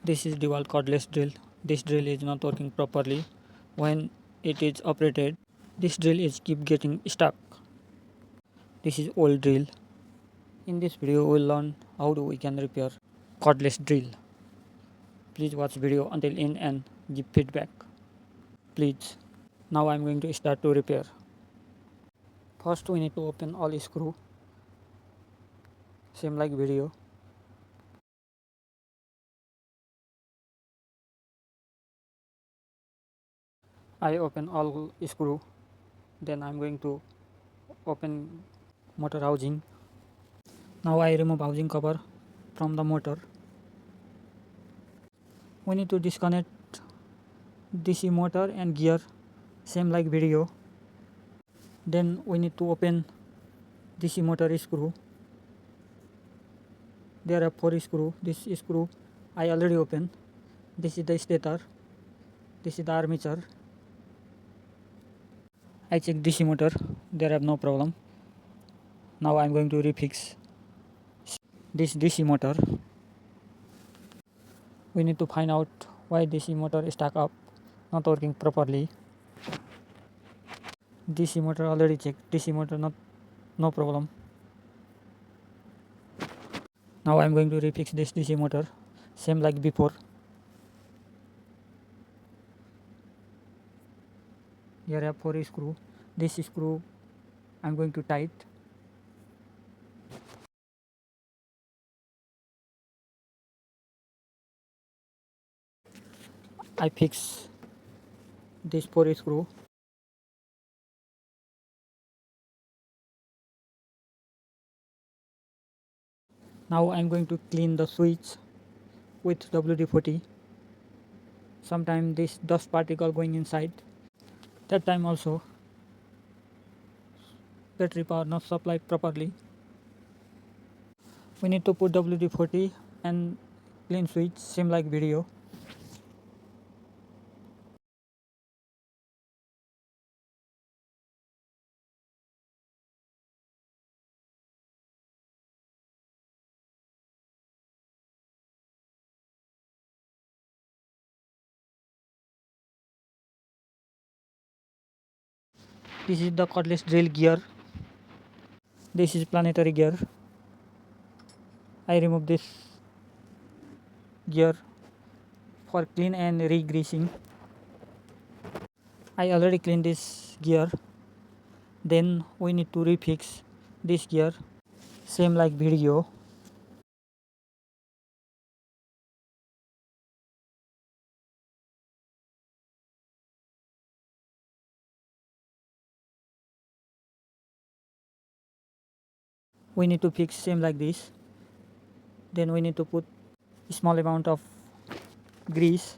This is dual cordless drill. This drill is not working properly. When it is operated, this drill is keep getting stuck. This is old drill. In this video, we will learn how we can repair cordless drill. Please watch video until end and give feedback. Please. Now I am going to start to repair. First we need to open all screw. Same like video. I open all screw. Then I am going to open motor housing. Now I remove housing cover from the motor. We need to disconnect DC motor and gear, same like video. Then we need to open DC motor screw. There are 4 screw. This screw I already opened. This is the stator. This is the armature. I check DC motor. There are no problem. Now I am going to refix this DC motor. We need to find out why DC motor is stuck up, not working properly. DC motor already checked. DC motor no problem. Now I am going to refix this DC motor, same like before. Here I have 4 screw. This screw I am going to tight. I fix this 4 screw. Now I am going to clean the switch with WD-40. Sometimes this dust particle going inside. That time also battery power not supplied properly. We need to put WD-40 and clean switch, same like video. This is the cordless drill gear. This is planetary gear. I remove this gear for clean and re-greasing. I already cleaned this gear. Then we need to refix this gear, same like video. We need to fix same like this. Then we need to put small amount of grease.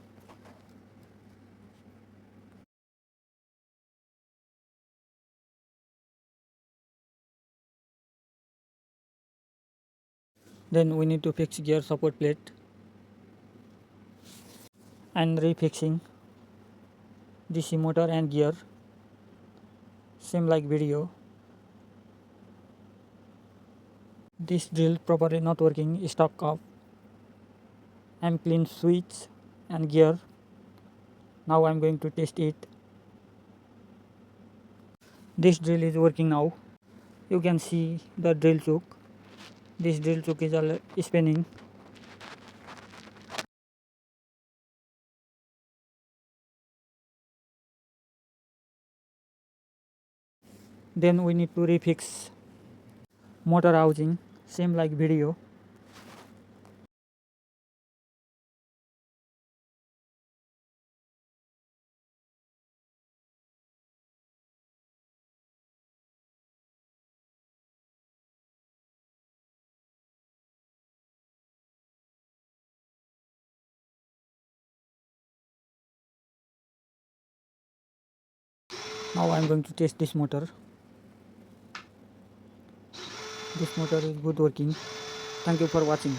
Then we need to fix gear support plate and refixing DC motor and gear, same like video. This drill properly not working, stuck up. I'm clean switch and gear. Now I'm going to test it. This drill is working now. You can see the drill choke. This drill choke is all spinning. Then we need to refix motor housing, same like video. Now I am going to test this motor. This motor is good working. Thank you for watching.